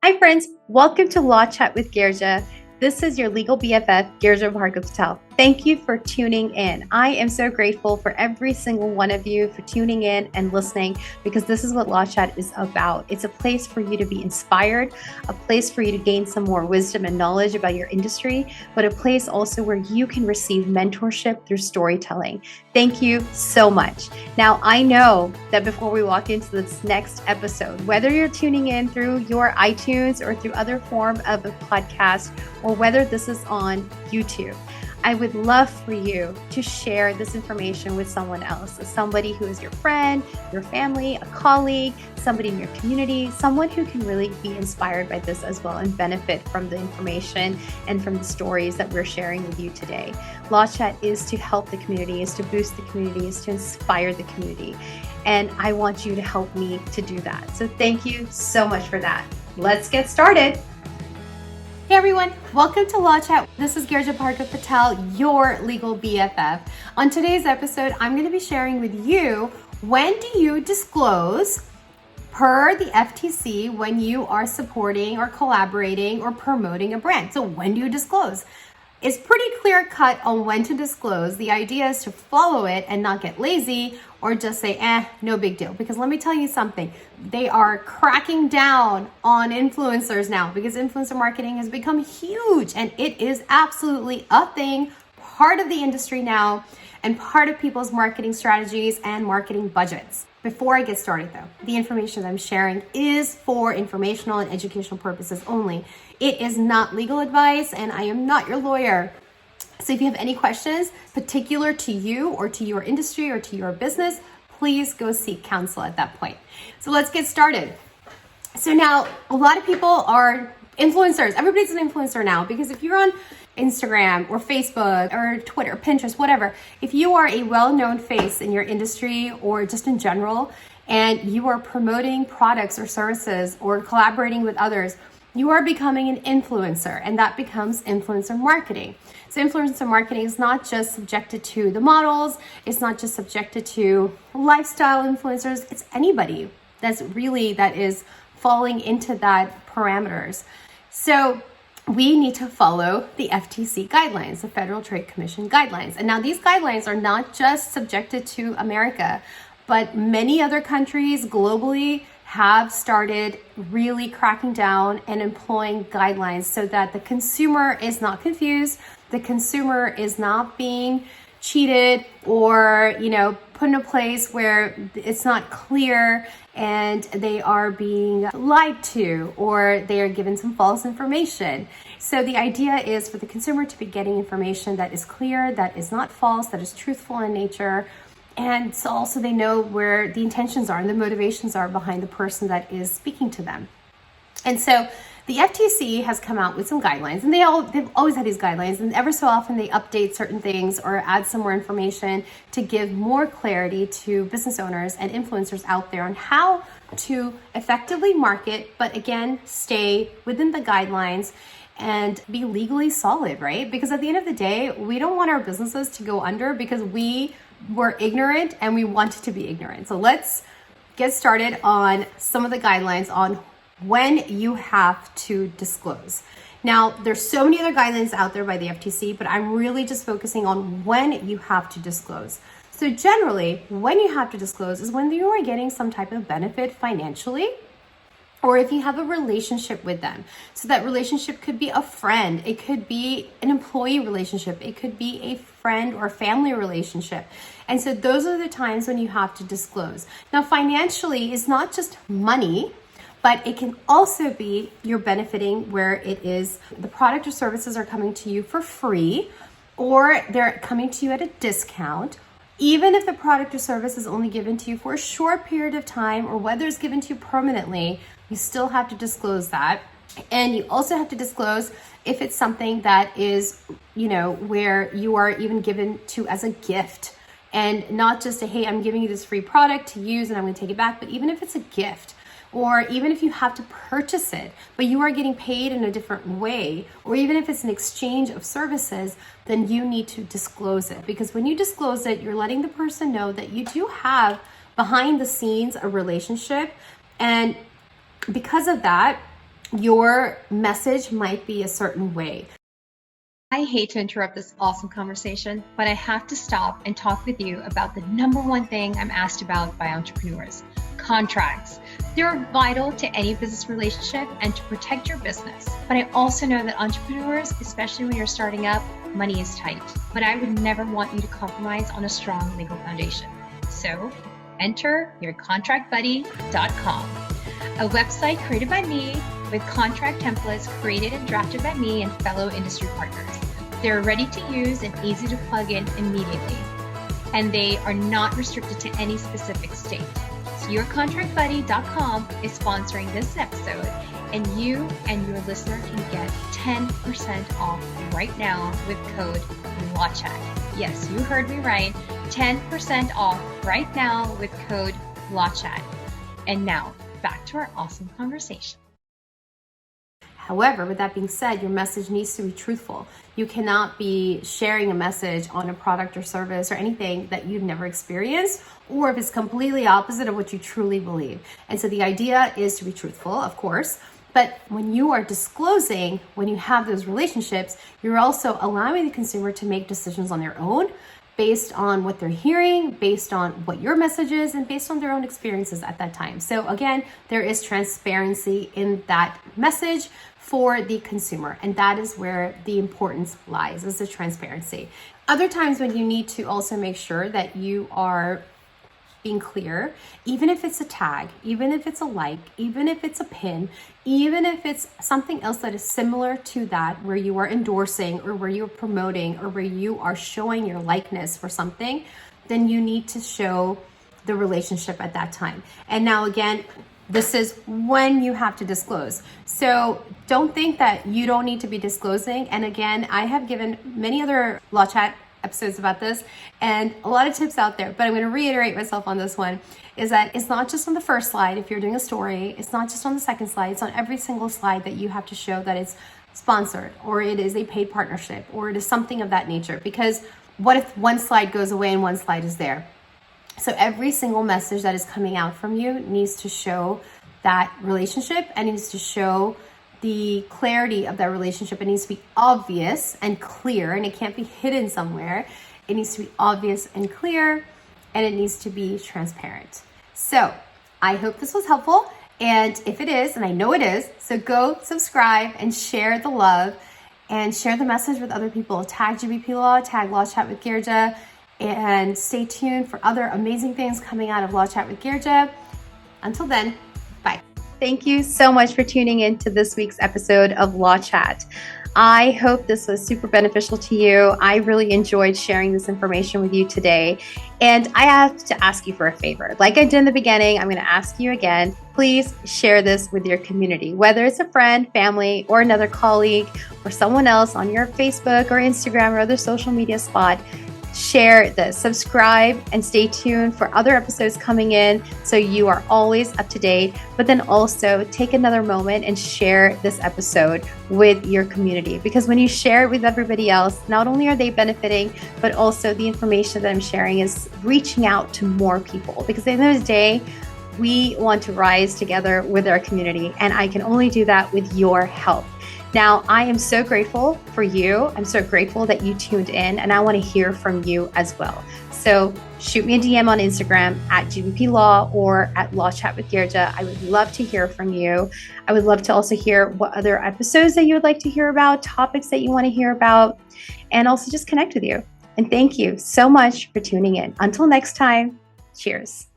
Hi friends, welcome to Law Chat with Girija. This is your legal BFF, Girija Patel. Thank you for tuning in. I am so grateful for every single one of you for tuning in and listening, because this is what Law Chat is about. It's a place for you to be inspired, a place for you to gain some more wisdom and knowledge about your industry, but a place also where you can receive mentorship through storytelling. Thank you so much. Now, I know that before we walk into this next episode, whether you're tuning in through your iTunes or through other form of a podcast, or whether this is on YouTube, I would love for you to share this information with someone else, somebody who is your friend, your family, a colleague, somebody in your community, someone who can really be inspired by this as well and benefit from the information and from the stories that we're sharing with you today. Law Chat is to help the community, is to boost the community, is to inspire the community. And I want you to help me to do that. So thank you so much for that. Let's get started. Hey everyone, welcome to Law Chat. This is Girija Patel, your legal BFF. On today's episode, I'm going to be sharing with you, when do you disclose per the FTC when you are supporting or collaborating or promoting a brand? So when do you disclose? It's pretty clear cut on when to disclose. The idea is to follow it and not get lazy or just say, no big deal. Because let me tell you something, they are cracking down on influencers now because influencer marketing has become huge and it is absolutely a thing, part of the industry now and part of people's marketing strategies and marketing budgets. Before I get started though, the information that I'm sharing is for informational and educational purposes only. It is not legal advice and I am not your lawyer. So if you have any questions particular to you or to your industry or to your business, please go seek counsel at that point. So let's get started. So now a lot of people are influencers. Everybody's an influencer now because if you're on Instagram or Facebook or Twitter, Pinterest, whatever, if you are a well-known face in your industry or just in general, and you are promoting products or services or collaborating with others, you are becoming an influencer, and that becomes influencer marketing. So influencer marketing is not just subjected to the models, it's not just subjected to lifestyle influencers, it's anybody that is falling into that parameters. So we need to follow the FTC guidelines, the Federal Trade Commission guidelines. And now these guidelines are not just subjected to America, but many other countries globally have started really cracking down and employing guidelines so that the consumer is not confused, the consumer is not being cheated or, put in a place where it's not clear and they are being lied to or they are given some false information. So the idea is for the consumer to be getting information that is clear, that is not false, that is truthful in nature. And so also they know where the intentions are and the motivations are behind the person that is speaking to them. And so the FTC has come out with some guidelines, and they've always had these guidelines, and ever so often they update certain things or add some more information to give more clarity to business owners and influencers out there on how to effectively market, but again, stay within the guidelines and be legally solid, right? Because at the end of the day, we don't want our businesses to go under because we were ignorant and we wanted to be ignorant. So let's get started on some of the guidelines on when you have to disclose. Now, there's so many other guidelines out there by the FTC, but I'm really just focusing on when you have to disclose. So generally, when you have to disclose is when you are getting some type of benefit financially, or if you have a relationship with them. So that relationship could be a friend, it could be an employee relationship, it could be a friend or family relationship. And so those are the times when you have to disclose. Now, financially is not just money, but it can also be you're benefiting where it is the product or services are coming to you for free, or they're coming to you at a discount. Even if the product or service is only given to you for a short period of time, or whether it's given to you permanently, you still have to disclose that. And you also have to disclose if it's something that is, where you are even given to as a gift, and not just hey, I'm giving you this free product to use and I'm going to take it back, but even if it's a gift, or even if you have to purchase it, but you are getting paid in a different way, or even if it's an exchange of services, then you need to disclose it. Because when you disclose it, you're letting the person know that you do have behind the scenes a relationship. And because of that, your message might be a certain way. I hate to interrupt this awesome conversation, but I have to stop and talk with you about the number one thing I'm asked about by entrepreneurs: contracts. They're vital to any business relationship and to protect your business. But I also know that entrepreneurs, especially when you're starting up, money is tight. But I would never want you to compromise on a strong legal foundation. So enter yourcontractbuddy.com, a website created by me with contract templates created and drafted by me and fellow industry partners. They're ready to use and easy to plug in immediately. And they are not restricted to any specific state. So yourcontractbuddy.com is sponsoring this episode, and you and your listener can get 10% off right now with code LAWCHAT. Yes, you heard me right. 10% off right now with code LAWCHAT. And now, back to our awesome conversation. However, with that being said, your message needs to be truthful. You cannot be sharing a message on a product or service or anything that you've never experienced, or if it's completely opposite of what you truly believe. And so the idea is to be truthful, of course, but when you are disclosing, when you have those relationships, you're also allowing the consumer to make decisions on their own based on what they're hearing, based on what your message is, and based on their own experiences at that time. So again, there is transparency in that message for the consumer, and that is where the importance lies, is the transparency. Other times when you need to also make sure that you are being clear, even if it's a tag, even if it's a like, even if it's a pin, even if it's something else that is similar to that, where you are endorsing or where you're promoting or where you are showing your likeness for something, then you need to show the relationship at that time. And now again, this is when you have to disclose. So don't think that you don't need to be disclosing. And again, I have given many other Law Chat episodes about this and a lot of tips out there, but I'm going to reiterate myself on this one, is that it's not just on the first slide. If you're doing a story, it's not just on the second slide, it's on every single slide that you have to show that it's sponsored, or it is a paid partnership, or it is something of that nature. Because what if one slide goes away and one slide is there? So every single message that is coming out from you needs to show that relationship and needs to show the clarity of that relationship. It needs to be obvious and clear, and it can't be hidden somewhere. It needs to be obvious and clear, and it needs to be transparent. So I hope this was helpful. And if it is, and I know it is, so go subscribe and share the love and share the message with other people. Tag GBP Law, tag Law Chat with Girija, and stay tuned for other amazing things coming out of Law Chat with Girija. Until then, bye. Thank you so much for tuning in to this week's episode of Law Chat. I hope this was super beneficial to you. I really enjoyed sharing this information with you today. And I have to ask you for a favor. Like I did in the beginning, I'm going to ask you again. Please share this with your community, whether it's a friend, family, or another colleague, or someone else on your Facebook or Instagram or other social media spot. Share this, subscribe, and stay tuned for other episodes coming in so you are always up to date. But then also take another moment and share this episode with your community, because when you share it with everybody else, not only are they benefiting, but also the information that I'm sharing is reaching out to more people, because at the end of the day, we want to rise together with our community, and I can only do that with your help. Now, I am so grateful for you. I'm so grateful that you tuned in, and I want to hear from you as well. So shoot me a DM on Instagram at GBP Law or at Law Chat with Girija. I would love to hear from you. I would love to also hear what other episodes that you would like to hear about, topics that you want to hear about, and also just connect with you. And thank you so much for tuning in. Until next time, cheers.